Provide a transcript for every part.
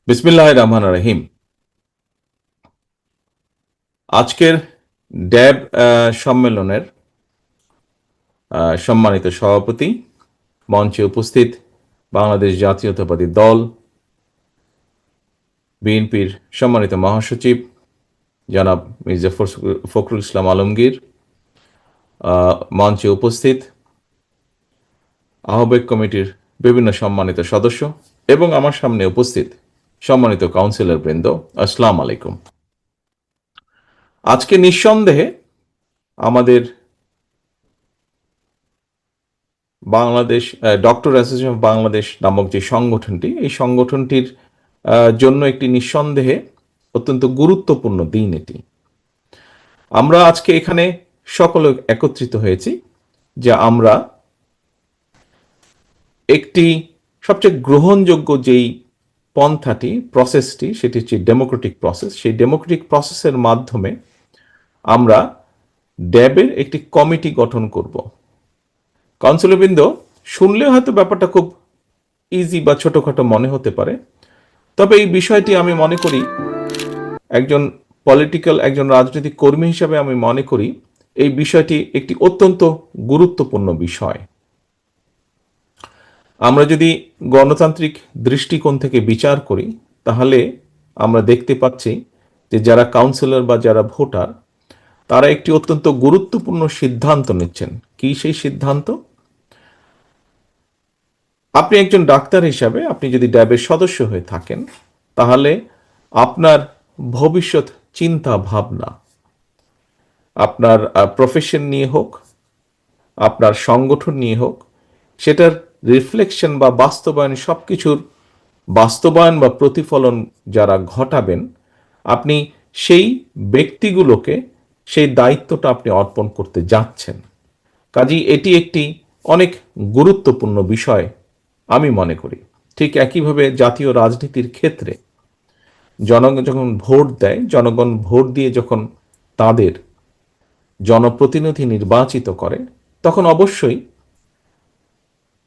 বিসমিল্লাহির রহমানির রহিম। আজকের ড্যাব সম্মেলনের সম্মানিত সভাপতি, মঞ্চে উপস্থিত বাংলাদেশ জাতীয়তাবাদী দল বিএনপির সম্মানিত মহাসচিব জনাব মির্জা ফখরুল ইসলাম আলমগীর, মঞ্চে উপস্থিত আহ্বায়ক কমিটির বিভিন্ন সম্মানিত সদস্য এবং আমার সামনে উপস্থিত সম্মানিত কাউন্সিলর বৃন্দ, আসসালামু আলাইকুম। আজকে নিঃসন্দেহে আমাদের Bangladesh doctor association of Bangladesh নামক যে সংগঠনটি, এই সংগঠনটির জন্য একটি নিঃসন্দেহে অত্যন্ত গুরুত্বপূর্ণ দিন এটি। আমরা আজকে এখানে সকলে একত্রিত হয়েছি যে আমরা একটি সবচেয়ে গ্রহণযোগ্য যেই পন্থাটি, প্রসেসটি, সেটি হচ্ছে ডেমোক্রেটিক প্রসেস। সেই ডেমোক্রেটিক প্রসেসের মাধ্যমে আমরা ড্যাবের একটি কমিটি গঠন করব। কাউন্সিলরবৃন্দ, শুনলে হয়তো ব্যাপারটা খুব ইজি বা ছোটখাটো মনে হতে পারে, তবে এই বিষয়টি আমি মনে করি একজন রাজনৈতিক কর্মী হিসাবে আমি মনে করি এই বিষয়টি একটি অত্যন্ত গুরুত্বপূর্ণ বিষয়। আমরা যদি গণতান্ত্রিক দৃষ্টিকোণ থেকে বিচার করি তাহলে আমরা দেখতে পাচ্ছি যে যারা কাউন্সিলর বা যারা ভোটার, তারা একটি অত্যন্ত গুরুত্বপূর্ণ সিদ্ধান্ত নিচ্ছেন। কি সেই সিদ্ধান্ত? আপনি একজন ডাক্তার হিসাবে আপনি যদি ড্যাবের সদস্য হয়ে থাকেন, তাহলে আপনার ভবিষ্যৎ চিন্তা ভাবনা, আপনার প্রফেশন নিয়ে হোক, আপনার সংগঠন নিয়ে হোক, সেটার রিফ্লেকশন বা বাস্তবায়ন, সব কিছুর বাস্তবায়ন বা প্রতিফলন যারা ঘটাবেন, আপনি সেই ব্যক্তিগুলোকে সেই দায়িত্বটা আপনি অর্পণ করতে যাচ্ছেন। কাজেই এটি একটি অনেক গুরুত্বপূর্ণ বিষয় আমি মনে করি। ঠিক একইভাবে জাতীয় রাজনীতির ক্ষেত্রে জনগণ যখন ভোট দেয়, জনগণ ভোট দিয়ে যখন তাদের জনপ্রতিনিধি নির্বাচিত করে, তখন অবশ্যই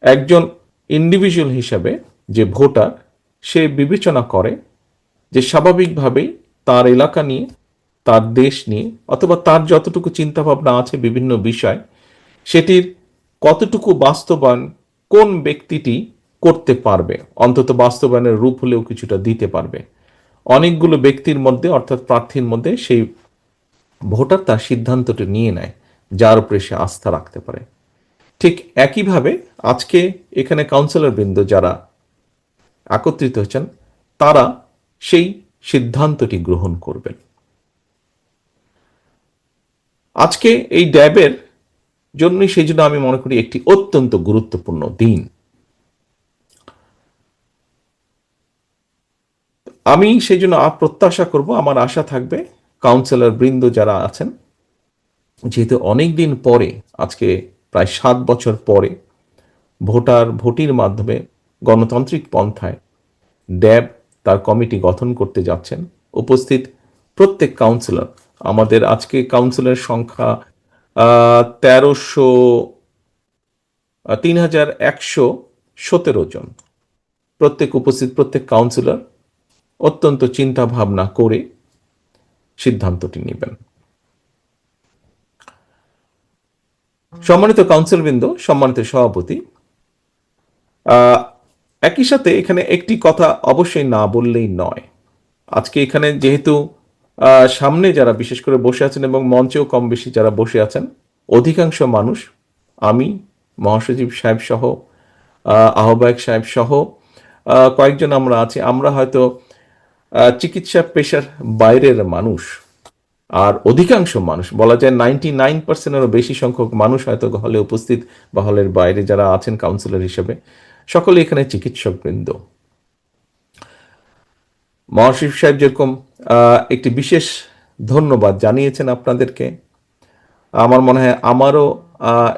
একজন ইন্ডিভিজুয়াল হিসাবে যে ভোটার, সে বিবেচনা করে যে স্বাভাবিকভাবেই তার এলাকা নিয়ে, তার দেশ নিয়ে, অথবা তার যতটুকু চিন্তাভাবনা আছে বিভিন্ন বিষয়, সেটির কতটুকু বাস্তবায়ন কোন ব্যক্তিটি করতে পারবে, অন্তত বাস্তবায়নের রূপ হলেও কিছুটা দিতে পারবে। অনেকগুলো ব্যক্তির মধ্যে, অর্থাৎ প্রার্থীর মধ্যে, সেই ভোটার তার সিদ্ধান্তটি নিয়ে নেয় যার উপরে সে আস্থা রাখতে পারে। ঠিক একইভাবে আজকে এখানে কাউন্সিলর বৃন্দ যারা একত্রিত হয়েছেন, তারা সেই সিদ্ধান্তটি গ্রহণ করবেন। আজকে এই ড্যাবের জন্যই, সেই জন্য আমি মনে করি একটি অত্যন্ত গুরুত্বপূর্ণ দিন। আমি সেই জন্য প্রত্যাশা করব, আমার আশা থাকবে কাউন্সিলর বৃন্দ যারা আছেন, যেহেতু অনেক দিন পরে, আজকে প্রায় 7 বছর পরে ভোটের মাধ্যমে গণতান্ত্রিক পন্থায় ড্যাব তার কমিটি গঠন করতে যাচ্ছেন। উপস্থিত প্রত্যেক কাউন্সিলর, আমাদের আজকে কাউন্সিলর সংখ্যা 3117 জন। প্রত্যেক কাউন্সিলর অত্যন্ত চিন্তা ভাবনা করে সিদ্ধান্তটি নেবেন। সম্মানিত কাউন্সিলবৃন্দ, সম্মানিত সভাপতি, একই সাথে এখানে একটি কথা অবশ্যই না বললেই নয়। আজকে এখানে যেহেতু সামনে যারা বিশেষ করে বসে আছেন এবং মঞ্চেও কম বেশি যারা বসে আছেন, অধিকাংশ মানুষ, আমি, মহাসচিব সাহেব সহ, আহ্বায়ক সাহেব সহ কয়েকজন আমরা আছি, আমরা হয়তো চিকিৎসা পেশার বাইরের মানুষ। আর অধিকাংশ মানুষ, বলা যায় 99%-এরও বেশি সংখ্যক মানুষ হয়তো হলে উপস্থিত বা হলের বাইরে যারা আছেন কাউন্সিলর হিসেবে, সকলে এখানে চিকিৎসক বৃন্দ। মহাসচিব সাহেব যেরকম একটি বিশেষ ধন্যবাদ জানিয়েছেন আপনাদেরকে, আমার মনে হয় আমারও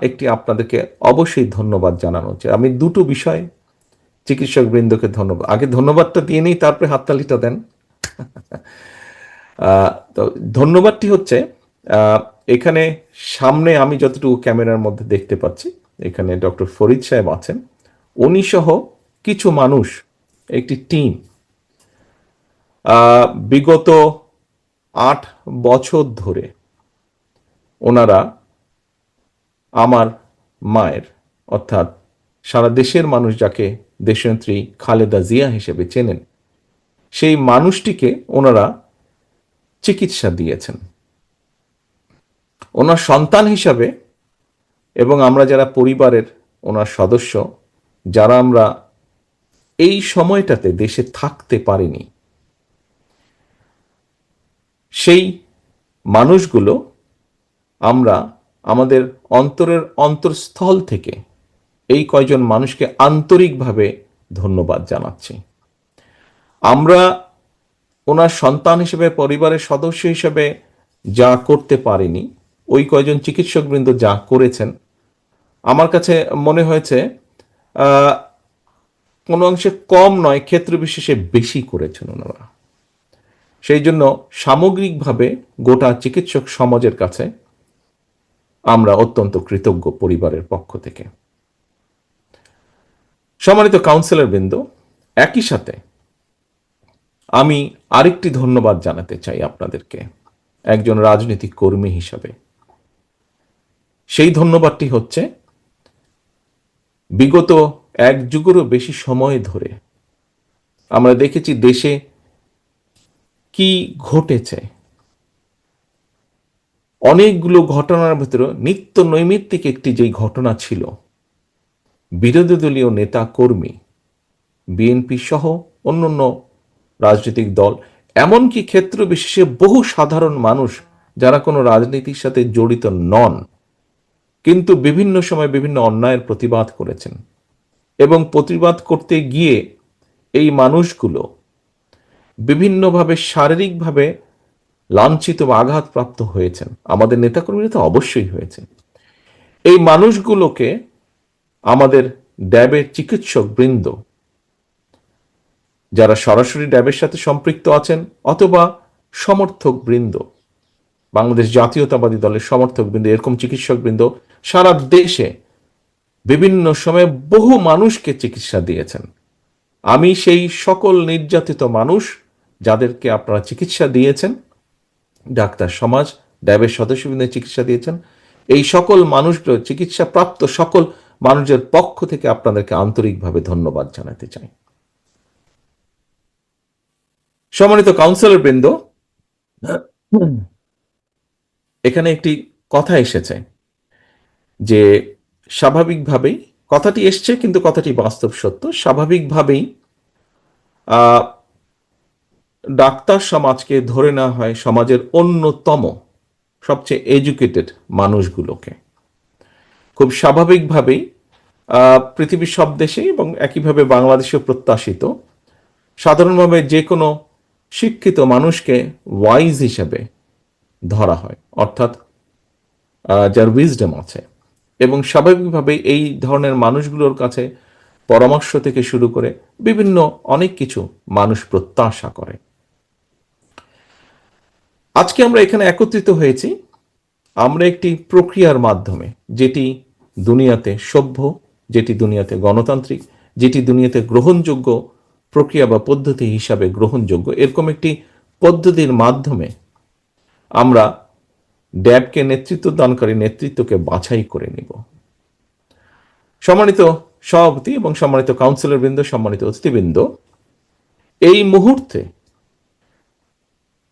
একটি আপনাদেরকে অবশ্যই ধন্যবাদ জানানো উচিত। আমি দুটো বিষয় চিকিৎসক বৃন্দকে ধন্যবাদ, আগে ধন্যবাদটা দিয়ে নিই, তারপরে হাততালিটা দেন। তো ধন্যবাদটি হচ্ছে, এখানে সামনে আমি যতটুকু ক্যামেরার মধ্যে দেখতে পাচ্ছি, এখানে ডক্টর ফরিদ সাহেব আছেন, উনি সহ কিছু মানুষ, একটি টিম, বিগত 8 বছর ধরে ওনারা আমার মায়ের, অর্থাৎ সারা দেশের মানুষ যাকে দেশনেত্রী খালেদা জিয়া হিসেবে চেনেন, সেই মানুষটিকে ওনারা চিকিৎসা দিয়েছেন। ওনার সন্তান হিসাবে এবং আমরা যারা পরিবারের ওনার সদস্য, যারা আমরা এই সময়টাতে দেশে থাকতে পারিনি, সেই মানুষগুলো আমরা আমাদের অন্তরের অন্তঃস্থল থেকে এই কয়জন মানুষকে আন্তরিকভাবে ধন্যবাদ জানাচ্ছি। আমরা ওনার সন্তান হিসেবে, পরিবারের সদস্য হিসেবে যা করতে পারিনি, ওই কয়জন চিকিৎসকবৃন্দ যা করেছেন, আমার কাছে মনে হয়েছে কোনো অংশে কম নয়, ক্ষেত্র বিশেষে বেশি করেছেন ওনারা। সেই জন্য সামগ্রিকভাবে গোটা চিকিৎসক সমাজের কাছে আমরা অত্যন্ত কৃতজ্ঞ পরিবারের পক্ষ থেকে। সম্মানিত কাউন্সিলর বৃন্দ, একই সাথে আমি আরেকটি ধন্যবাদ জানাতে চাই আপনাদেরকে একজন রাজনৈতিক কর্মী হিসাবে। সেই ধন্যবাদটি হচ্ছে, বিগত 1 যুগেরও বেশি সময় ধরে আমরা দেখেছি দেশে কি ঘটেছে। অনেকগুলো ঘটনার ভিতরে নিত্য নৈমিত্তিক একটি যেই ঘটনা ছিল, বিরোধী দলীয় নেতা কর্মী, বিএনপি সহ অন্যান্য রাজনৈতিক দল, এমনকি ক্ষেত্র বিশেষে বহু সাধারণ মানুষ যারা কোনো রাজনীতির সাথে জড়িত নন, কিন্তু বিভিন্ন সময় বিভিন্ন অন্যায়ের প্রতিবাদ করেছেন, এবং প্রতিবাদ করতে গিয়ে এই মানুষগুলো বিভিন্নভাবে শারীরিকভাবে লাঞ্ছিত বা আঘাতপ্রাপ্ত হয়েছেন। আমাদের নেতাকর্মীরা তো অবশ্যই হয়েছে। এই মানুষগুলোকে আমাদের ড্যাবের চিকিৎসক বৃন্দ, যারা সরাসরি ড্যাবের সাথে সম্পৃক্ত আছেন অথবা সমর্থক বৃন্দ, বাংলাদেশ জাতীয়তাবাদী দলের সমর্থক বৃন্দ, এরকম চিকিৎসক বৃন্দ সারা দেশে বিভিন্ন সময়ে বহু মানুষকে চিকিৎসা দিয়েছেন। আমি সেই সকল নির্যাতিত মানুষ যাদেরকে আপনারা চিকিৎসা দিয়েছেন, ডাক্তার সমাজ, ড্যাবের সদস্যবৃন্দের চিকিৎসা দিয়েছেন, এই সকল মানুষগুলো, চিকিৎসা প্রাপ্ত সকল মানুষের পক্ষ থেকে আপনাদেরকে আন্তরিকভাবে ধন্যবাদ জানাতে চাই। সম্মানিত কাউন্সিলর বৃন্দ, এখানে একটি কথা এসেছে যে স্বাভাবিকভাবেই, কথাটি এসছে কিন্তু কথাটি বাস্তব সত্য, স্বাভাবিকভাবেই ডাক্তার সমাজকে ধরে নেওয়া হয় সমাজের অন্যতম সবচেয়ে এডুকেটেড মানুষগুলোকে। খুব স্বাভাবিকভাবেই পৃথিবীর সব দেশে এবং একইভাবে বাংলাদেশেও প্রত্যাশিত, সাধারণভাবে যে কোনো শিক্ষিত মানুষকে ওয়াইজ হিসেবে ধরা হয়, অর্থাৎ যার উইজডম আছে, এবং স্বাভাবিকভাবে এই ধরনের মানুষগুলোর কাছে পরামর্শ থেকে শুরু করে বিভিন্ন অনেক কিছু মানুষ প্রত্যাশা করে। আজকে আমরা এখানে একত্রিত হয়েছি আমরা একটি প্রক্রিয়ার মাধ্যমে, যেটি দুনিয়াতে সভ্য, যেটি দুনিয়াতে গণতান্ত্রিক, যেটি দুনিয়াতে গ্রহণযোগ্য প্রক্রিয়া বা পদ্ধতি হিসাবে গ্রহণযোগ্য, এরকম একটি পদ্ধতির মাধ্যমে আমরা ড্যাবকে নেতৃত্ব দানকারী নেতৃত্বকে বাছাই করে নিব। সম্মানিত সভাপতি এবং সম্মানিত কাউন্সিলর বৃন্দ, সম্মানিত অতিথিবৃন্দ, এই মুহূর্তে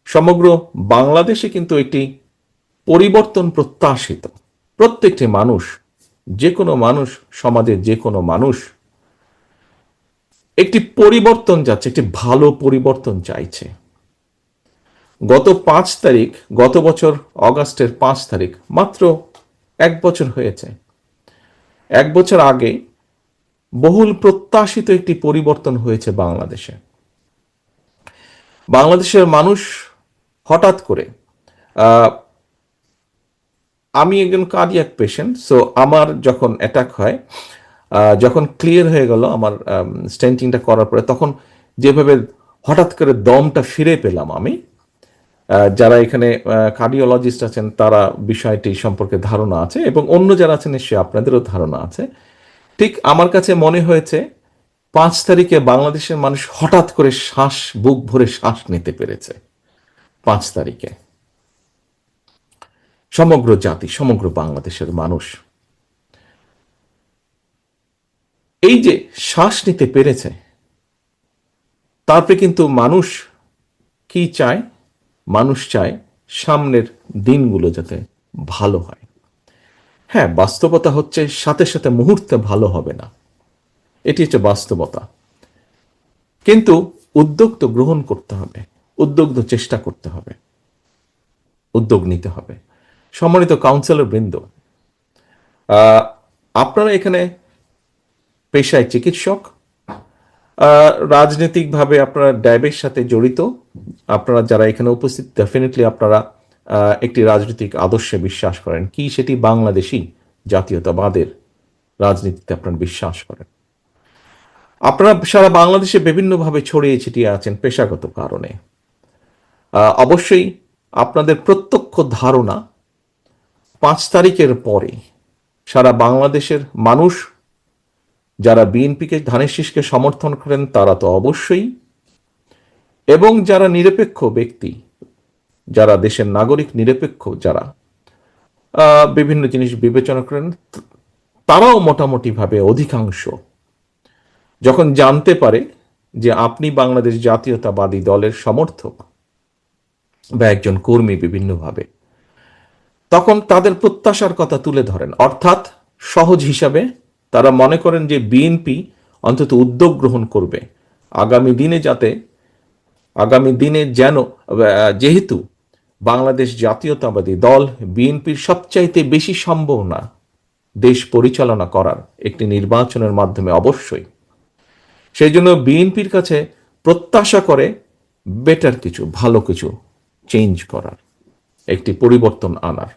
সমগ্র বাংলাদেশে কিন্তু একটি পরিবর্তন প্রত্যাশিত। প্রত্যেকটি মানুষ, যে কোনো মানুষ, সমাজের যে কোনো মানুষ একটি পরিবর্তন যাচ্ছে, একটি ভালো পরিবর্তন চাইছে। গত 5 তারিখ, গত বছর অগাস্টের 5 তারিখ, মাত্র 1 বছর হয়েছে। 1 বছর আগে বহুল প্রত্যাশিত একটি পরিবর্তন হয়েছে বাংলাদেশে। বাংলাদেশের মানুষ হঠাৎ করে, আমি একজন কার্ডিয়াক পেশেন্ট, সো আমার যখন অ্যাটাক হয়, যখন ক্লিয়ার হয়ে গেল আমার স্টেন্টিংটা করার পরে, তখন যেভাবে হঠাৎ করে দমটা ফিরে পেলাম আমি, যারা এখানে কার্ডিওলজিস্ট আছেন তারা বিষয়টি সম্পর্কে ধারণা আছে, এবং অন্য যারা আছেন নিশ্চয়ই আপনাদেরও ধারণা আছে। ঠিক আমার কাছে মনে হয়েছে 5 তারিখে বাংলাদেশের মানুষ হঠাৎ করে বুক ভরে শ্বাস নিতে পেরেছে। 5 তারিখে সমগ্র জাতি, সমগ্র বাংলাদেশের মানুষ এই যে শ্বাস নিতে পেরেছে, তারপরে কিন্তু মানুষ কি চায়? মানুষ চায় সামনের দিনগুলো যাতে ভালো হয়। হ্যাঁ, বাস্তবতা হচ্ছে সাথে সাথে মুহূর্তে ভালো হবে না, এটি হচ্ছে বাস্তবতা। কিন্তু উদ্যোগ তো গ্রহণ করতে হবে, উদ্যোগ তো চেষ্টা করতে হবে, উদ্যোগ নিতে হবে। সম্মানিত কাউন্সিলর বৃন্দ, আপনারা এখানে পেশায় চিকিৎসক, রাজনৈতিকভাবে আপনারা ড্যাবের সাথে জড়িত, আপনারা যারা এখানে উপস্থিত ডেফিনেটলি আপনারা একটি রাজনৈতিক আদর্শে বিশ্বাস করেন। কি সেটি? বাংলাদেশি জাতীয়তাবাদের রাজনীতিতে আপনারা বিশ্বাস করেন। আপনারা সারা বাংলাদেশে বিভিন্নভাবে ছড়িয়ে ছিটিয়ে আছেন পেশাগত কারণে। অবশ্যই আপনাদের প্রত্যক্ষ ধারণা 5 তারিখের পরে সারা বাংলাদেশের মানুষ যারা বিএনপিকে, ধানের শীষকে সমর্থন করেন তারা তো অবশ্যই, এবং যারা নিরপেক্ষ ব্যক্তি, যারা দেশের নাগরিক নিরপেক্ষ, যারা বিভিন্ন জিনিস বিবেচনা করেন, তারাও মোটামুটিভাবে অধিকাংশ যখন জানতে পারে যে আপনি বাংলাদেশ জাতীয়তাবাদী দলের সমর্থক বা একজন কর্মী বিভিন্নভাবে, তখন তাদের প্রত্যাশার কথা তুলে ধরেন। অর্থাৎ সহজ হিসাবে তারা মনে করেন যে বিএনপি অন্তত উদ্যোগ গ্রহণ করবে আগামী দিনে যেন, যেহেতু বাংলাদেশ জাতীয়তাবাদী দল বিএনপির সবচাইতে বেশি সম্ভাবনা দেশ পরিচালনা করার একটি নির্বাচনের মাধ্যমে অবশ্যই, সেই জন্য বিএনপির কাছে প্রত্যাশা করে বেটার কিছু, ভালো কিছু চেঞ্জ করার, একটি পরিবর্তন আনার।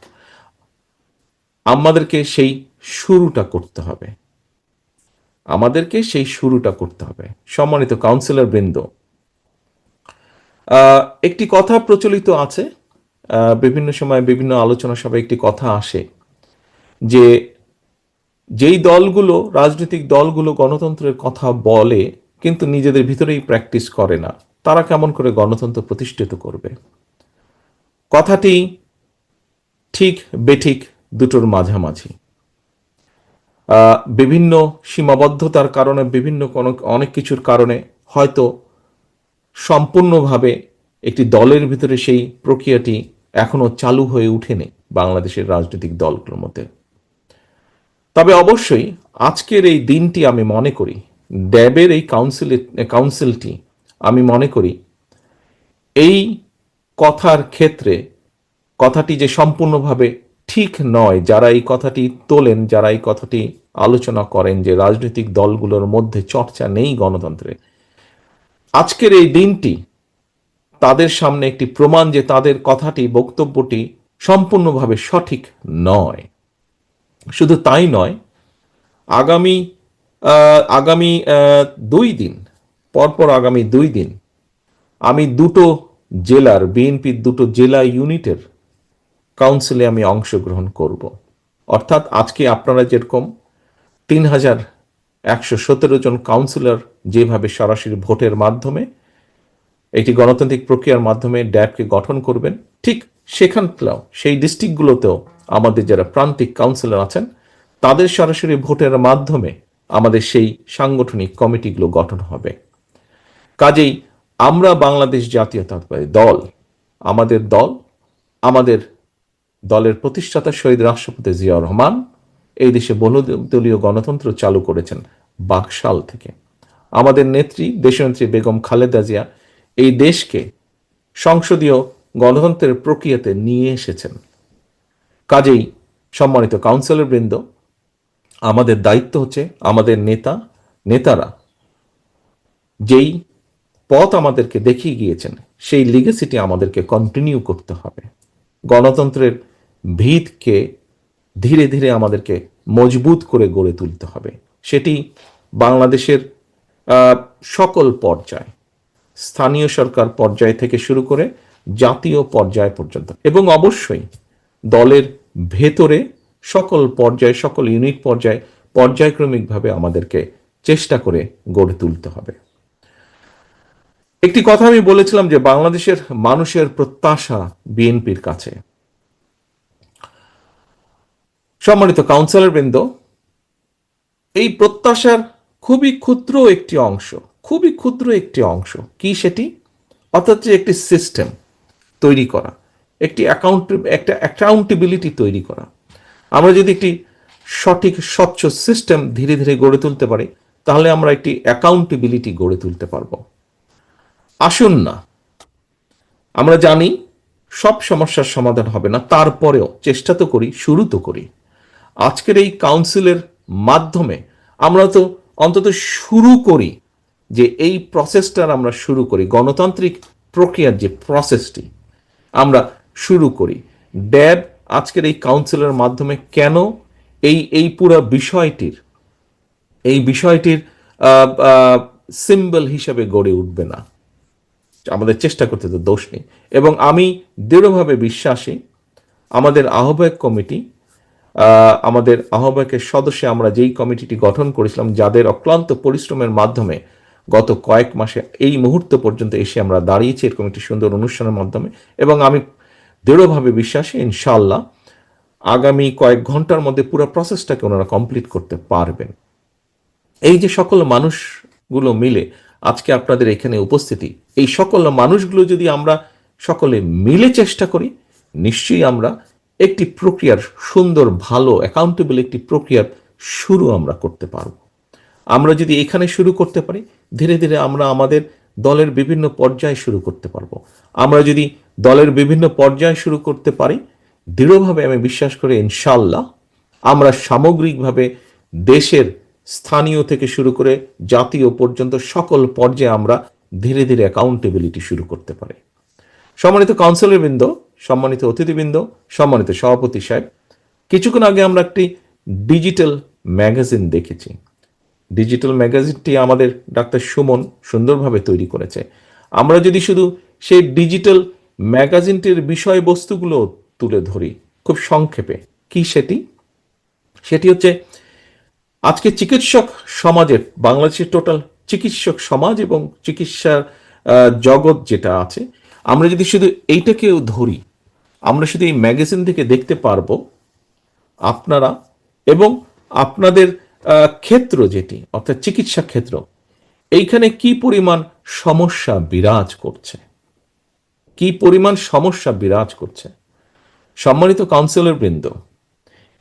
আমাদেরকে সেই শুরুটা করতে হবে, সম্মানিত কাউন্সিলর বৃন্দ, একটি কথা প্রচলিত আছে, বিভিন্ন সময় বিভিন্ন আলোচনা সভায় একটি কথা আসে যে যেই দলগুলো, রাজনৈতিক দলগুলো গণতন্ত্রের কথা বলে কিন্তু নিজেদের ভিতরেই প্র্যাকটিস করে না, তারা কেমন করে গণতন্ত্র প্রতিষ্ঠিত করবে? কথাটি ঠিক বেঠিক দুটোর মাঝামাঝি। বিভিন্ন সীমাবদ্ধতার কারণে, বিভিন্ন অনেক কিছুর কারণে হয়তো সম্পূর্ণভাবে একটি দলের ভিতরে সেই প্রক্রিয়াটি এখনো চালু হয়ে উঠেনি বাংলাদেশের রাজনৈতিক দলগুলোর মধ্যে। তবে অবশ্যই আজকের এই দিনটি আমি মনে করি, ড্যাবের এই কাউন্সিলটি আমি মনে করি এই কথার ক্ষেত্রে, কথাটি যে সম্পূর্ণভাবে ঠিক নয়, যারা এই কথাটি তোলেন, যারা এই কথাটি আলোচনা করেন যে রাজনৈতিক দলগুলোর মধ্যে চর্চা নেই গণতন্ত্রে, আজকের এই দিনটি তাদের সামনে একটি প্রমাণ যে তাদের কথাটি, বক্তব্যটি সম্পূর্ণভাবে সঠিক নয়। শুধু তাই নয়, আগামী 2 দিন পরপর, আগামী 2 দিন আমি দুটো জেলার, বিএনপির দুটো জেলা ইউনিটের কাউন্সিলে আমি অংশগ্রহণ করব। অর্থাৎ আজকে আপনারা যেরকম 3117 জন কাউন্সিলর যেভাবে সরাসরি ভোটের মাধ্যমে, একটি গণতান্ত্রিক প্রক্রিয়ার মাধ্যমে ড্যাবকে গঠন করবেন, ঠিক সেখানটাও, সেই ডিস্ট্রিক্টগুলোতেও আমাদের যারা প্রান্তিক কাউন্সিলর আছেন তাদের সরাসরি ভোটের মাধ্যমে আমাদের সেই সাংগঠনিক কমিটিগুলো গঠন হবে। কাজেই আমরা বাংলাদেশ জাতীয়তাবাদী দল, আমাদের দলের প্রতিষ্ঠাতা শহীদ রাষ্ট্রপতি জিয়াউর রহমান এই দেশে বহুদলীয় গণতন্ত্র চালু করেছেন বাকশাল থেকে। আমাদের নেত্রী, দেশনেত্রী বেগম খালেদা জিয়া এই দেশকে সংসদীয় গণতন্ত্রের প্রক্রিয়াতে নিয়ে এসেছেন। কাজেই সম্মানিত কাউন্সিলর বৃন্দ, আমাদের দায়িত্ব হচ্ছে আমাদের নেতারা যেই পথ আমাদেরকে দেখিয়ে গিয়েছেন সেই লিগেসিটি আমাদেরকে কন্টিনিউ করতে হবে। গণতন্ত্রের ভিতকে ধীরে ধীরে আমাদেরকে মজবুত করে গড়ে তুলতে হবে। সেটি বাংলাদেশের সকল পর্যায়, স্থানীয় সরকার পর্যায় থেকে শুরু করে জাতীয় পর্যায় পর্যন্ত, এবং অবশ্যই দলের ভেতরে সকল পর্যায়ে, সকল ইউনিট পর্যায়ে পর্যায়ক্রমিকভাবে আমাদেরকে চেষ্টা করে গড়ে তুলতে হবে। একটি কথা আমি বলেছিলাম যে বাংলাদেশের মানুষের প্রত্যাশা বিএনপির কাছে। সম্মানিত কাউন্সিলর বৃন্দ, এই প্রত্যাশার খুবই ক্ষুদ্র একটি অংশ, খুবই ক্ষুদ্র একটি অংশ কি সেটি? অর্থাৎ যে একটি সিস্টেম তৈরি করা, একটা অ্যাকাউন্টেবিলিটি তৈরি করা। আমরা যদি একটি সঠিক স্বচ্ছ সিস্টেম ধীরে ধীরে গড়ে তুলতে পারি, তাহলে আমরা একটি অ্যাকাউন্টেবিলিটি গড়ে তুলতে পারবো। আসুন না, আমরা জানি সব সমস্যার সমাধান হবে না, তারপরেও চেষ্টা তো করি, শুরু তো করি। আজকের এই কাউন্সিলের মাধ্যমে আমরা তো অন্তত শুরু করি, যে এই প্রসেসটার আমরা শুরু করি, গণতান্ত্রিক প্রক্রিয়ার যে প্রসেসটি আমরা শুরু করি। ড্যাব আজকের এই কাউন্সিলের মাধ্যমে কেন এই পুরো বিষয়টির সিম্বল হিসাবে গড়ে উঠবে না? আমাদের চেষ্টা করতে তো দোষ নেই। এবং আমি দৃঢ়ভাবে বিশ্বাসী, আমাদের আহ্বায়ক কমিটি, আমাদের আহ্বায়কের সদস্যে আমরা যেই কমিটিটি গঠন করেছিলাম, যাদের অক্লান্ত পরিশ্রমের মাধ্যমে গত কয়েক মাসে এই মুহূর্ত পর্যন্ত এসে আমরা দাঁড়িয়েছি এরকম একটি সুন্দর অনুষ্ঠানের মাধ্যমে, এবং আমি দৃঢ়ভাবে বিশ্বাসী ইনশাআল্লাহ আগামী কয়েক ঘন্টার মধ্যে পুরো প্রসেসটাকে ওনারা কমপ্লিট করতে পারবেন। এই যে সকল মানুষগুলো মিলে আজকে আপনাদের এখানে উপস্থিতি, এই সকল মানুষগুলো যদি আমরা সকলে মিলে চেষ্টা করি, নিশ্চয়ই আমরা একটি প্রক্রিয়ার সুন্দর, ভালো, অ্যাকাউন্টেবল একটি প্রক্রিয়ার শুরু আমরা করতে পারব। আমরা যদি এখানে শুরু করতে পারি, ধীরে ধীরে আমরা আমাদের দলের বিভিন্ন পর্যায়ে শুরু করতে পারবো। আমরা যদি দলের বিভিন্ন পর্যায়ে শুরু করতে পারি, দৃঢ়ভাবে আমি বিশ্বাস করি ইনশাআল্লাহ আমরা সামগ্রিকভাবে দেশের স্থানীয় থেকে শুরু করে জাতীয় পর্যন্ত সকল পর্যায়ে আমরা ধীরে ধীরে অ্যাকাউন্টেবিলিটি শুরু করতে পারি। সম্মানিত কাউন্সিলর বৃন্দ, সম্মানিত অতিথিবৃন্দ, সম্মানিত সভাপতি সাহেব, কিছুক্ষণ আগে আমরা একটি ডিজিটাল ম্যাগাজিন দেখেছি। ডিজিটাল ম্যাগাজিনটি আমাদের ডাক্তার সুমন সুন্দরভাবে তৈরি করেছে। আমরা যদি শুধু সেই ডিজিটাল ম্যাগাজিনটির বিষয়বস্তুগুলো তুলে ধরি খুব সংক্ষেপে, কি সেটি? সেটি হচ্ছে আজকে চিকিৎসক সমাজের, বাংলাদেশের টোটাল চিকিৎসক সমাজ এবং চিকিৎসার জগৎ যেটা আছে, আমরা যদি শুধু এইটাকেও ধরি, আমরা শুধু এই ম্যাগাজিন থেকে দেখতে পারবো আপনারা এবং আপনাদের ক্ষেত্র যেটি অর্থাৎ চিকিৎসা ক্ষেত্র, এইখানে কি পরিমাণ সমস্যা বিরাজ করছে, কি পরিমাণ সমস্যা বিরাজ করছে। সম্মানিত কাউন্সিলর বৃন্দ,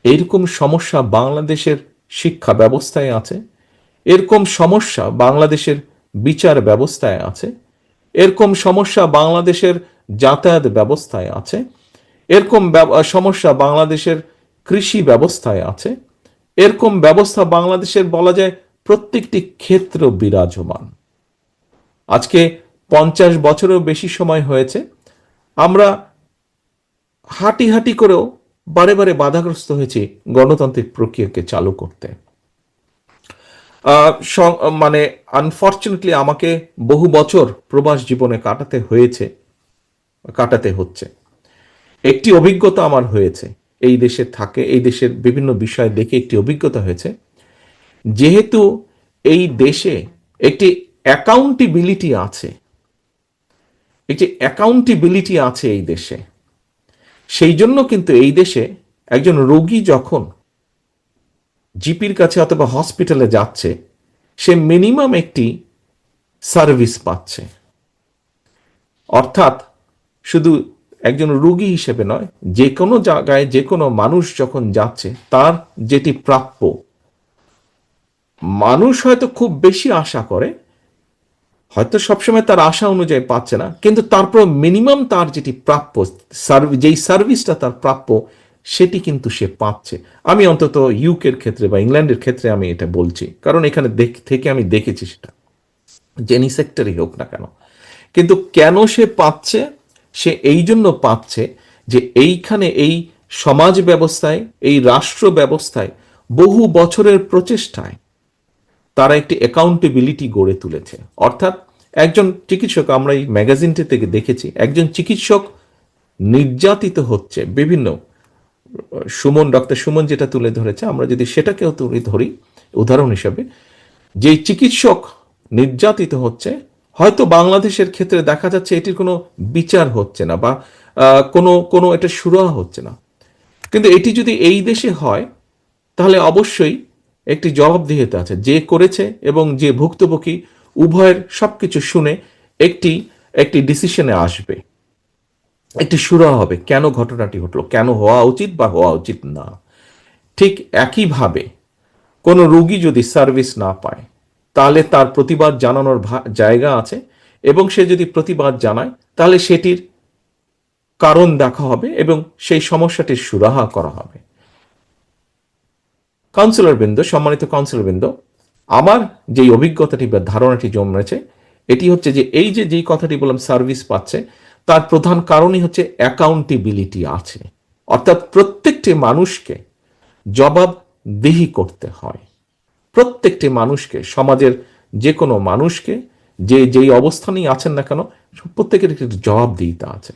এইরকম সমস্যা বাংলাদেশের শিক্ষা ব্যবস্থায় আছে, এরকম সমস্যা বাংলাদেশের বিচার ব্যবস্থায় আছে, এরকম সমস্যা বাংলাদেশের যাতায়াত ব্যবস্থায় আছে, এরকম সমস্যা বাংলাদেশের কৃষি ব্যবস্থায় আছে, এরকম ব্যবস্থা বাংলাদেশের বলা যায় প্রত্যেকটি ক্ষেত্র বিরাজমান। আজকে 50 বছরেও বেশি সময় হয়েছে আমরা হাঁটি হাঁটি করেও বারে বারে বাধাগ্রস্ত হয়েছি গণতান্ত্রিক প্রক্রিয়াকে চালু করতে। মানে আনফর্চুনেটলি আমাকে বহু বছর প্রবাস জীবনে কাটাতে হচ্ছে। একটি অভিজ্ঞতা আমার হয়েছে, এই দেশে থাকে, এই দেশের বিভিন্ন বিষয় দেখে একটি অভিজ্ঞতা হয়েছে, যেহেতু এই দেশে একটি অ্যাকাউন্টেবিলিটি আছে, এই দেশে, সেই জন্য কিন্তু এই দেশে একজন রোগী যখন জিপির কাছে অথবা হসপিটালে যাচ্ছে, সে মিনিমাম একটি সার্ভিস পাচ্ছে। অর্থাৎ শুধু একজন রোগী হিসেবে নয়, যে কোনো জায়গায় যে কোনো মানুষ যখন যাচ্ছে, তার যেটি প্রাপ্য, মানুষ হয়তো খুব বেশি আশা করে, হয়তো সবসময় তার আশা অনুযায়ী পাচ্ছে না, কিন্তু তারপর মিনিমাম তার যেটি প্রাপ্য, যেই সার্ভিসটা তার প্রাপ্য, সেটি কিন্তু সে পাচ্ছে। আমি অন্তত ইউকের ক্ষেত্রে বা ইংল্যান্ডের ক্ষেত্রে আমি এটা বলছি, কারণ এখানে থেকে আমি দেখেছি সেটা, জেনি সেক্টরই হোক না কেন। কিন্তু কেন সে পাচ্ছে? সে এই জন্য পাচ্ছে যে এইখানে এই সমাজ ব্যবস্থায়, এই রাষ্ট্র ব্যবস্থায় বহু বছরের প্রচেষ্টায় তারা একটি অ্যাকাউন্টেবিলিটি গড়ে তুলেছে। অর্থাৎ একজন চিকিৎসক, আমরা এই ম্যাগাজিনটি থেকে দেখেছি, একজন চিকিৎসক নির্যাতিত হচ্ছে বিভিন্ন, ডক্টর সুমন যেটা তুলে ধরেছে, আমরা যদি সেটাকেও তুলে ধরি উদাহরণ হিসাবে, যেই চিকিৎসক নির্যাতিত হচ্ছে, হয়তো বাংলাদেশের ক্ষেত্রে দেখা যাচ্ছে এটির কোনো বিচার হচ্ছে না বা কোনো কোনো এটা সুরাহা হচ্ছে না, কিন্তু এটি যদি এই দেশে হয় তাহলে অবশ্যই একটি জবাবদিহিতা আছে, যে করেছে এবং যে ভুক্তভোগী উভয়ের সবকিছু শুনে একটি একটি ডিসিশনে আসবে, একটি সুরাহা হবে কেন ঘটনাটি ঘটলো, কেন হওয়া উচিত বা হওয়া উচিত না। ঠিক একইভাবে কোনো রোগী যদি সার্ভিস না পায় তাহলে তার প্রতিবাদ জানানোর জায়গা আছে, এবং সে যদি প্রতিবাদ জানায় তাহলে সেটির কারণ দেখা হবে এবং সেই সমস্যাটির সুরাহা করা হবে। কাউন্সিলরবৃন্দ, সম্মানিত কাউন্সিলরবৃন্দ, আমার যেই অভিজ্ঞতাটি বা ধারণাটি জন্মেছে এটি হচ্ছে যে এই যে যেই কথাটি বললাম সার্ভিস পাচ্ছে, তার প্রধান কারণই হচ্ছে অ্যাকাউন্টেবিলিটি আছে, অর্থাৎ প্রত্যেকটি মানুষকে জবাবদিহি করতে হয়। প্রত্যেকটি মানুষকে, সমাজের যে কোনো মানুষকে, যে যেই অবস্থানেই আছেন না কেন, প্রত্যেকের একটি জবাবদিহিতা আছে।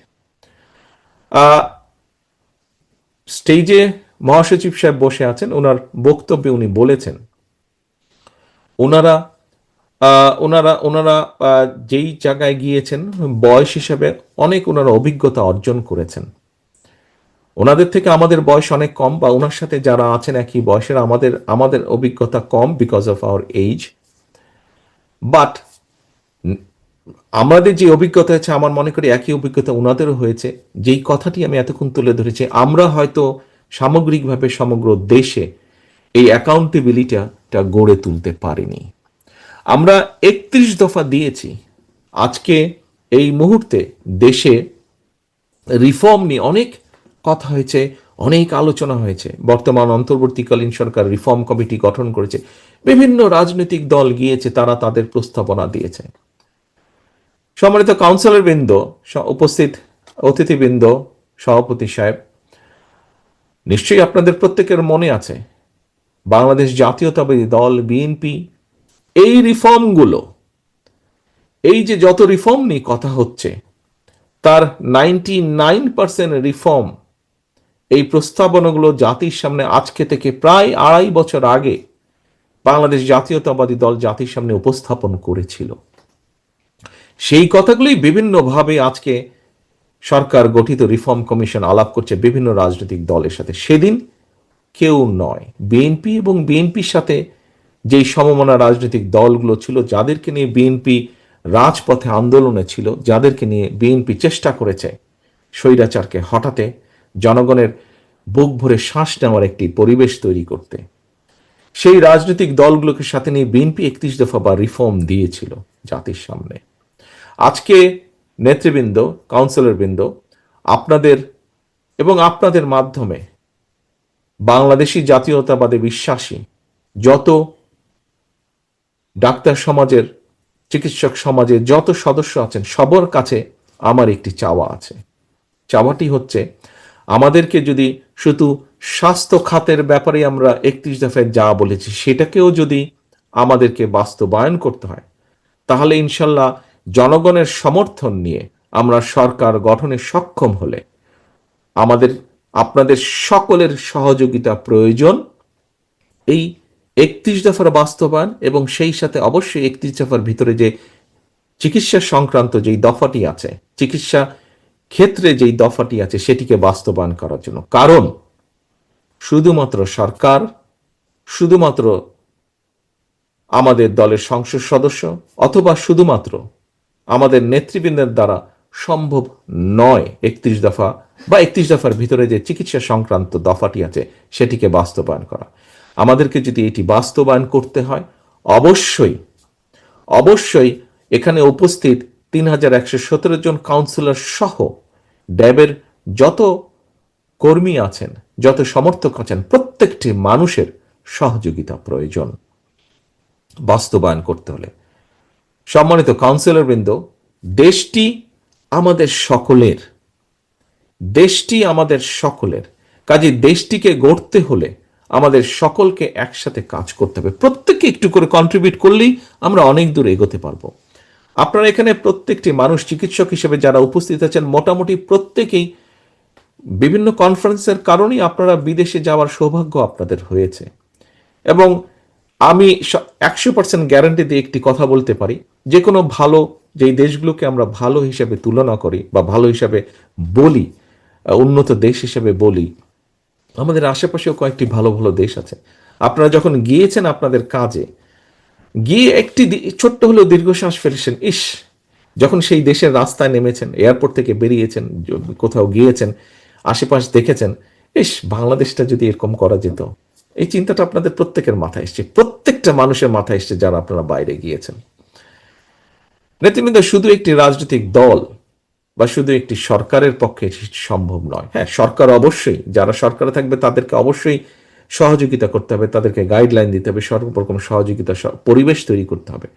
স্টেজে মহাসচিব সাহেব বসে আছেন, ওনার বক্তব্যে উনি বলেছেন ওনারা ওনারা ওনারা যেই জায়গায় গিয়েছেন বয়স হিসাবে অনেক ওনারা অভিজ্ঞতা অর্জন করেছেন। ওনাদের থেকে আমাদের বয়স অনেক কম, বা ওনার সাথে যারা আছেন একই বয়সের, আমাদের আমাদের অভিজ্ঞতা কম because of our age. But আমাদের যে অভিজ্ঞতা আছে আমার মনে করি একই অভিজ্ঞতা ওনাদেরও হয়েছে। যেই কথাটি আমি এতক্ষণ তুলে ধরেছি, আমরা হয়তো সামগ্রিকভাবে সমগ্র দেশে এই অ্যাকাউন্টেবিলিটিটা গড়ে তুলতে পারিনি। আমরা 31 দফা দিয়েছি। আজকে এই মুহূর্তে দেশে রিফর্ম নিয়ে অনেক কথা হয়েছে, অনেক আলোচনা হয়েছে। বর্তমান অন্তর্বর্তীকালীন সরকার রিফর্ম কমিটি গঠন করেছে, বিভিন্ন রাজনৈতিক দল গিয়েছে, তারা তাদের প্রস্তাবনা দিয়েছে। সম্মানিত কাউন্সিলর বৃন্দ, উপস্থিত অতিথিবৃন্দ, সভাপতি সাহেব, নিশ্চয়ই আপনাদের প্রত্যেকের মনে আছে বাংলাদেশ জাতীয়তাবাদী দল বিএনপি এই রিফর্মগুলো, এই যে যত রিফর্ম নিয়ে কথা হচ্ছে তার 99% রিফর্ম, এই প্রস্তাবনাগুলো জাতির সামনে আজকে থেকে প্রায় 2.5 বছর আগে বাংলাদেশ জাতীয়তাবাদী দল জাতির সামনে উপস্থাপন করেছিল। সেই কথাগুলোই বিভিন্নভাবে আজকে সরকার গঠিত রিফর্ম কমিশন আলাপ করছে বিভিন্ন রাজনৈতিক দলের সাথে। সেদিন কেউ নয়, বিএনপি এবং বিএনপির সাথে যেই সমমনা রাজনৈতিক দলগুলো ছিল, যাদেরকে নিয়ে বিএনপি রাজপথে আন্দোলনে ছিল, যাদেরকে নিয়ে বিএনপি চেষ্টা করেছে স্বৈরাচারকে হটাতে, জনগণের বুক ভরে শ্বাস নেওয়ার একটি পরিবেশ তৈরি করতে, সেই রাজনৈতিক দলগুলোকে সাথে নিয়ে বিএনপি 31 দফা বা রিফর্ম দিয়েছিল জাতির সামনে। আজকে নেতৃবৃন্দ, কাউন্সিলরবৃন্দ, আপনাদের এবং আপনাদের মাধ্যমে বাংলাদেশি জাতীয়তাবাদে বিশ্বাসী যত ডাক্তার সমাজের, চিকিৎসক সমাজের যত সদস্য আছেন, সবার কাছে আমার একটি চাওয়া আছে। চাওয়াটি হচ্ছে, আমাদেরকে যদি শুধু স্বাস্থ্য খাতের ব্যাপারে আমরা 31 দফায় যা বলেছি সেটাকেও যদি আমাদেরকে বাস্তবায়ন করতে হয়, তাহলে ইনশাল্লাহ জনগণের সমর্থন নিয়ে আমরা সরকার গঠনে সক্ষম হলে আমাদের আপনাদের সকলের সহযোগিতা প্রয়োজন এই 31 দফার বাস্তবায়ন, এবং সেই সাথে অবশ্যই 31 দফার ভিতরে যে চিকিৎসা সংক্রান্ত যেই দফাটি আছে, চিকিৎসা ক্ষেত্রে যেই দফাটি আছে সেটিকে বাস্তবায়ন করার জন্য। কারণ শুধুমাত্র সরকার, শুধুমাত্র আমাদের দলের সংসদ সদস্য অথবা শুধুমাত্র আমাদের নেতৃবৃন্দের দ্বারা সম্ভব নয় 31 দফা বা 31 দফার ভিতরে যে চিকিৎসা সংক্রান্ত দফাটি আছে সেটিকে বাস্তবায়ন করা। আমাদেরকে যদি এটি বাস্তবায়ন করতে হয়, অবশ্যই অবশ্যই এখানে উপস্থিত 3117 জন কাউন্সিলর সহ ড্যাবের যত কর্মী আছেন, যত সমর্থক আছেন, প্রত্যেকটি মানুষের সহযোগিতা প্রয়োজন বাস্তবায়ন করতে হলে। সম্মানিত কাউন্সিলরবৃন্দ, দেশটি আমাদের সকলের, দেশটি আমাদের সকলের, কাজে দেশটিকে গড়তে হলে আমাদের সকলকে একসাথে কাজ করতে হবে। প্রত্যেকে একটু করে কন্ট্রিবিউট করলেই আমরা অনেক দূর এগোতে পারবো। আপনারা এখানে প্রত্যেকটি মানুষ চিকিৎসক হিসেবে যারা উপস্থিত আছেন, মোটামুটি প্রত্যেকেই বিভিন্ন কনফারেন্সের কারণেই আপনারা বিদেশে যাওয়ার সৌভাগ্য আপনাদের হয়েছে, এবং আমি 100% গ্যারান্টি দিয়ে একটি কথা বলতে পারি, যে কোনো ভালো, যেই দেশগুলোকে আমরা ভালো হিসাবে তুলনা করি বা ভালো হিসাবে বলি, উন্নত দেশ হিসেবে বলি, আমাদের আশেপাশেও কয়েকটি ভালো ভালো দেশ আছে। আপনারা যখন গিয়েছেন আপনাদের কাজে, গিয়ে একটি ছোট্ট হলেও দীর্ঘশ্বাস ফেলেছেন, ইস, যখন সেই দেশের রাস্তায় নেমেছেন, এয়ারপোর্ট থেকে বেরিয়েছেন, কোথাও গিয়েছেন, আশেপাশ দেখেছেন, ইস, বাংলাদেশটা যদি এরকম করা যেত, এই চিন্তাটা আপনাদের প্রত্যেকের মাথায় এসছে, প্রত্যেকটা মানুষের মাথায় এসছে যারা আপনারা বাইরে গিয়েছেন। নেতৃবৃন্দ, শুধু একটি রাজনৈতিক দল বা শুধু একটি সরকারের পক্ষে সম্ভব নয়। হ্যাঁ, সরকার অবশ্যই, যারা সরকারে থাকবে তাদেরকে অবশ্যই সহযোগিতা করতে হবে, তাদেরকে গাইডলাইন দিতে হবে, সর্বপ্রথম সহযোগিতা পরিবেশ তৈরি করতে হবে।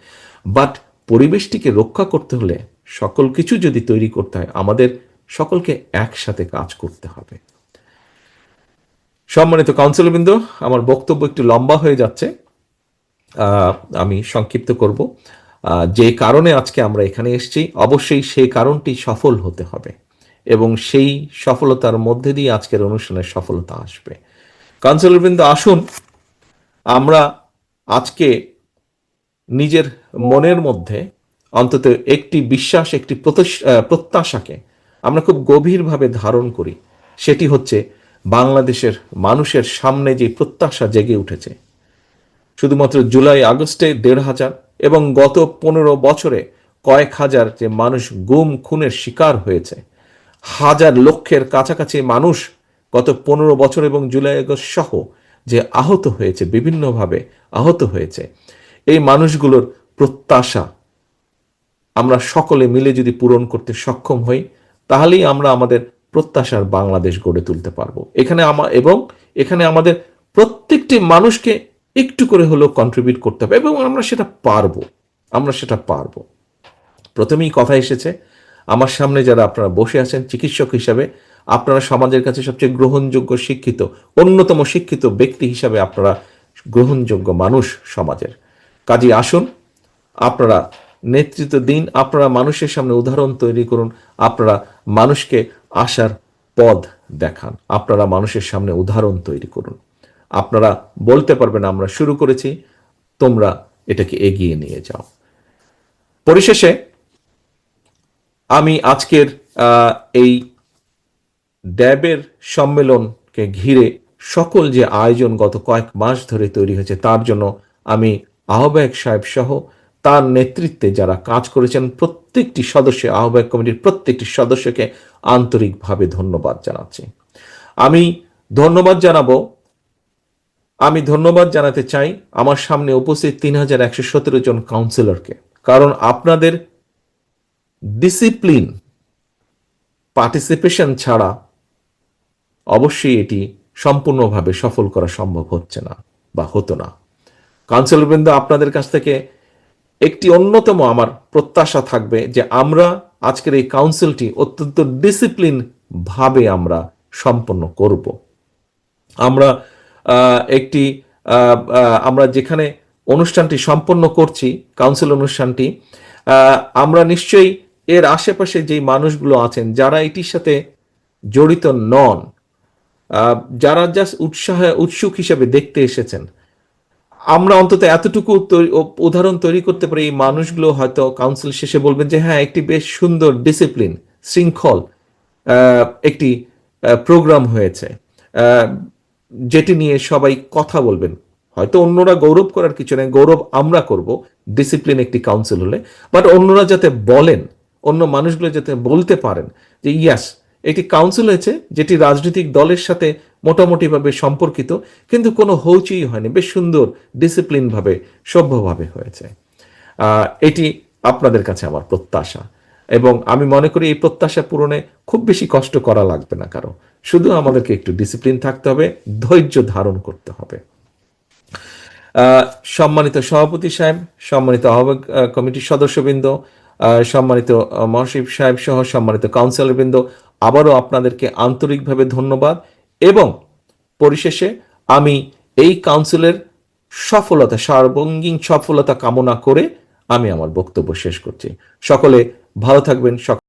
বাট পরিবেশটিকে রক্ষা করতে হলে, সকল কিছু যদি তৈরি করতে হয়, আমাদের সকলকে একসাথে কাজ করতে হবে। সম্মানিত কাউন্সিলরবৃন্দ, আমার বক্তব্য একটু লম্বা হয়ে যাচ্ছে, আমি সংক্ষিপ্ত করব। যে কারণে আজকে আমরা এখানে এসেছি, অবশ্যই সেই কারণটি সফল হতে হবে এবং সেই সফলতার মধ্যে দিয়ে আজকের অনুষ্ঠানের সফলতা আসবে। কাউন্সিলরবৃন্দ, আসুন আমরা আজকে নিজের মনের মধ্যে অন্তত একটি বিশ্বাস, একটি প্রত্যাশাকে আমরা খুব গভীরভাবে ধারণ করি। সেটি হচ্ছে বাংলাদেশের মানুষের সামনে যে প্রত্যাশা জেগে উঠেছে, শুধুমাত্র জুলাই আগস্টে 1,500 এবং গত 15 বছরে কয়েক হাজার যে মানুষ গুম খুনের শিকার হয়েছে, হাজার লক্ষের কাছাকাছি মানুষ গত 15 বছর এবং জুলাই আগস্ট সহ যে আহত হয়েছে, বিভিন্নভাবে আহত হয়েছে, এই মানুষগুলোর প্রত্যাশা আমরা সকলে মিলে যদি পূরণ করতে সক্ষম হই, তাহলেই আমরা আমাদের প্রত্যাশার বাংলাদেশ গড়ে তুলতে পারবো। এখানে আমাদের প্রত্যেকটি মানুষকে একটু করে হলেও কন্ট্রিবিউট করতে হবে এবং আমরা সেটা পারবো। প্রথমেই কথা এসেছে, আমার সামনে যারা আপনারা বসে আছেন চিকিৎসক হিসাবে, আপনারা সমাজের কাছে সবচেয়ে গ্রহণযোগ্য শিক্ষিত, অন্যতম শিক্ষিত ব্যক্তি হিসাবে আপনারা গ্রহণযোগ্য মানুষ সমাজের। কাজে আসুন, আপনারা নেতৃত্ব দিন, আপনারা মানুষের সামনে উদাহরণ তৈরি করুন, আপনারা মানুষকে আসার পথ দেখান, আপনারা মানুষের সামনে উদাহরণ তৈরি করুন। আপনারা বলতে পারবেন আমরা শুরু করেছি, তোমরা এটাকে এগিয়ে নিয়ে যাও। পরিশেষে আমি আজকের এই ড্যাবের সম্মেলনকে ঘিরে সকল যে আয়োজন গত কয়েক মাস ধরে তৈরি হয়েছে, তার জন্য আমি আহ্বায়ক সাহেব সহ তার নেতৃত্বে যারা কাজ করেছেন প্রত্যেকটি সদস্য, আহ্বায়ক কমিটির প্রত্যেকটি সদস্যকে আন্তরিকভাবে ধন্যবাদ জানাচ্ছি। আমি ধন্যবাদ জানাতে চাই আমার সামনে উপস্থিত 3,117 জন কাউন্সিলরকে, কারণ আপনাদের ডিসিপ্লিন, পার্টিসিপেশন ছাড়া অবশ্যই এটি সম্পূর্ণভাবে সফল করা সম্ভব হচ্ছে না বা হতো না। কাউন্সিলরবৃন্দ, আপনাদের কাছ থেকে একটি অন্যতম আমার প্রত্যাশা থাকবে যে আমরা আজকের এই কাউন্সিলটি অত্যন্ত ডিসিপ্লিন ভাবে আমরা সম্পন্ন করব। আমরা যেখানে অনুষ্ঠানটি সম্পন্ন করছি, কাউন্সিল অনুষ্ঠানটি, আমরা নিশ্চয়ই এর আশেপাশে যেই মানুষগুলো আছেন যারা এটির সাথে জড়িত নন, যারা জাস্ট উৎসুক হিসেবে দেখতে এসেছেন, আমরা অন্তত এতটুকু উদাহরণ তৈরি করতে পারি, এই মানুষগুলো হয়তো কাউন্সিল শেষে বলবেন যে হ্যাঁ, একটি বেশ সুন্দর ডিসিপ্লিন শৃঙ্খল একটি প্রোগ্রাম হয়েছে, যেটি নিয়ে সবাই কথা বলবেন। হয়তো অন্যরা গৌরব করার কিছু নেই, গৌরব আমরা করব ডিসিপ্লিন একটি কাউন্সিল হলে, বাট অন্যরা যাতে বলেন, অন্য মানুষগুলো যাতে বলতে পারেন যে ইয়াস, একটি কাউন্সিল হয়েছে যেটি রাজনৈতিক দলের সাথে মোটামুটিভাবে সম্পর্কিত, কিন্তু কোনো হৌচই হয়নি, বেশ সুন্দর ডিসিপ্লিন ভাবে সভ্যভাবে হয়েছে। এটি আপনাদের কাছে আমার প্রত্যাশা এবং আমি মনে করি এই প্রত্যাশা পূরণে খুব বেশি কষ্ট করা লাগবে না কারো, শুধু আমাদেরকে একটু ডিসিপ্লিন থাকতে হবে, ধৈর্য ধারণ করতে হবে। সম্মানিত সভাপতি সাহেব, সম্মানিত আহ্বায়ক কমিটির সদস্যবৃন্দ, সম্মানিত মহাসচিব সাহেব সহ সম্মানিত কাউন্সিলরবৃন্দ, আবারও আপনাদেরকে আন্তরিকভাবে ধন্যবাদ এবং পরিশেষে আমি এই কাউন্সিলের সফলতা, সার্বঙ্গীন সফলতা কামনা করে আমি আমার বক্তব্য শেষ করছি। সকলে ভালো থাকবেন।